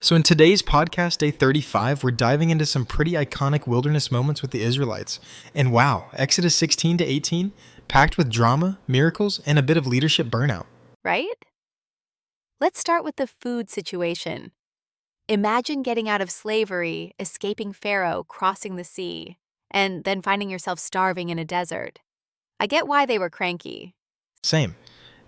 So in today's podcast, day 35, we're diving into some pretty iconic wilderness moments with the Israelites. And wow, Exodus 16 to 18, packed with drama, miracles, and a bit of leadership burnout. Right? Let's start with the food situation. Imagine getting out of slavery, escaping Pharaoh, crossing the sea, and then finding yourself starving in a desert. I get why they were cranky. Same.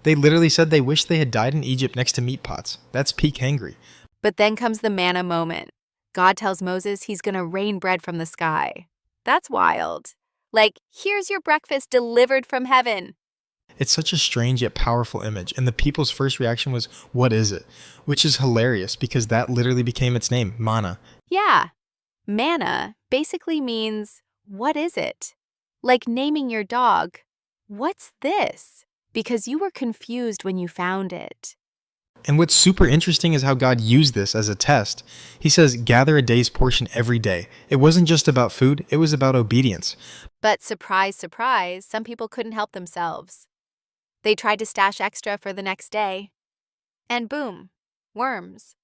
They literally said they wished they had died in Egypt next to meat pots. That's peak hangry. But then comes the manna moment. God tells Moses he's going to rain bread from the sky. That's wild. Like, here's your breakfast delivered from heaven. It's such a strange yet powerful image, and the people's first reaction was, "What is it?" Which is hilarious because that literally became its name, manna. Yeah. Manna basically means, what is it? Like naming your dog, what's this? Because you were confused when you found it. And what's super interesting is how God used this as a test. He says, gather a day's portion every day. It wasn't just about food, it was about obedience. But surprise, surprise, some people couldn't help themselves. They tried to stash extra for the next day. And boom, worms.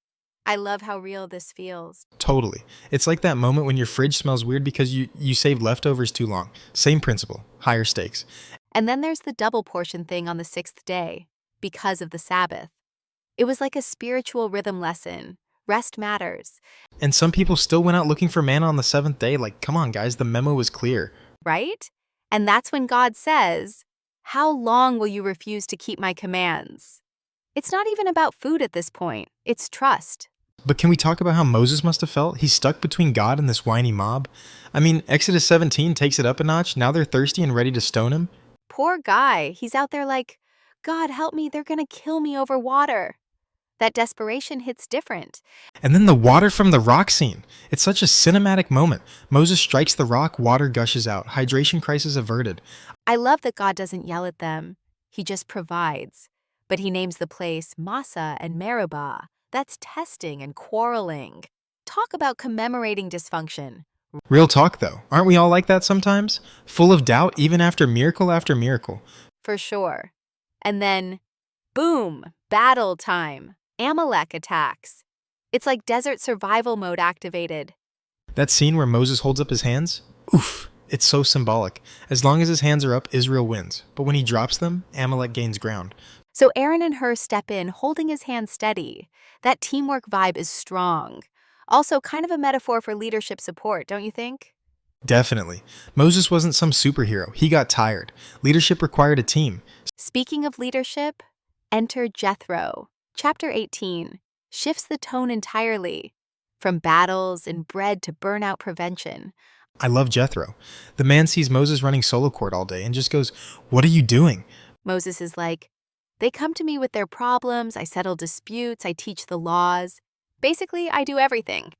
I love how real this feels. Totally. It's like that moment when your fridge smells weird because you saved leftovers too long. Same principle, higher stakes. And then there's the double portion thing on the sixth day, because of the Sabbath. It was like a spiritual rhythm lesson. Rest matters. And some people still went out looking for manna on the seventh day. Like, come on, guys, the memo was clear. Right? And that's when God says, how long will you refuse to keep my commands? It's not even about food at this point. It's trust. But can we talk about how Moses must have felt? He's stuck between God and this whiny mob. I mean, Exodus 17 takes it up a notch. Now they're thirsty and ready to stone him. Poor guy. He's out there like, God, help me. They're going to kill me over water. That desperation hits different. And then the water from the rock scene. It's such a cinematic moment. Moses strikes the rock, water gushes out. Hydration crisis averted. I love that God doesn't yell at them. He just provides. But he names the place Massah and Meribah. That's testing and quarreling. Talk about commemorating dysfunction. Real talk though. Aren't we all like that sometimes? Full of doubt even after miracle after miracle. For sure. And then, boom, battle time. Amalek attacks. It's like desert survival mode activated. That scene where Moses holds up his hands? Oof, it's so symbolic. As long as his hands are up, Israel wins. But when he drops them, Amalek gains ground. So Aaron and Hur step in, holding his hands steady. That teamwork vibe is strong. Also kind of a metaphor for leadership support, don't you think? Definitely. Moses wasn't some superhero. He got tired. Leadership required a team. Speaking of leadership, enter Jethro. Chapter 18 shifts the tone entirely, from battles and bread to burnout prevention. I love Jethro. The man sees Moses running solo court all day and just goes, "What are you doing?" Moses is like, they come to me with their problems, I settle disputes, I teach the laws. Basically, I do everything.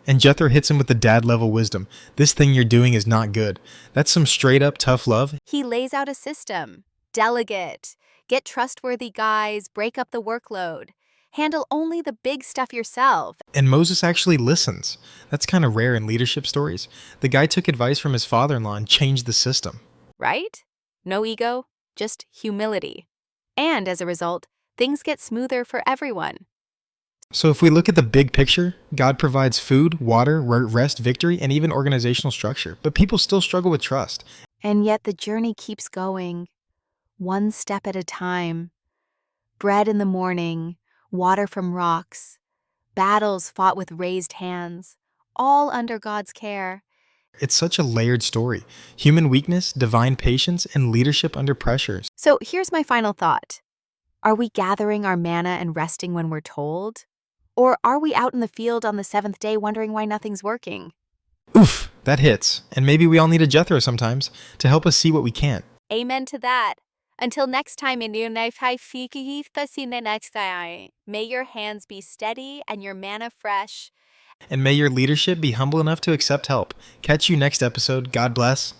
And Jethro hits him with the dad-level wisdom. This thing you're doing is not good. That's some straight-up tough love. He lays out a system. Delegate. Get trustworthy guys, break up the workload. Handle only the big stuff yourself. And Moses actually listens. That's kind of rare in leadership stories. The guy took advice from his father-in-law and changed the system. Right? No ego, just humility. And as a result, things get smoother for everyone. So if we look at the big picture, God provides food, water, rest, victory, and even organizational structure. But people still struggle with trust. And yet the journey keeps going. One step at a time. Bread in the morning, water from rocks, battles fought with raised hands, all under God's care. It's such a layered story. Human weakness, divine patience, and leadership under pressures. So here's my final thought. Are we gathering our manna and resting when we're told? Or are we out in the field on the seventh day wondering why nothing's working? Oof, that hits. And maybe we all need a Jethro sometimes to help us see what we can't. Amen to that. Until next time, may your hands be steady and your manna fresh. And may your leadership be humble enough to accept help. Catch you next episode. God bless.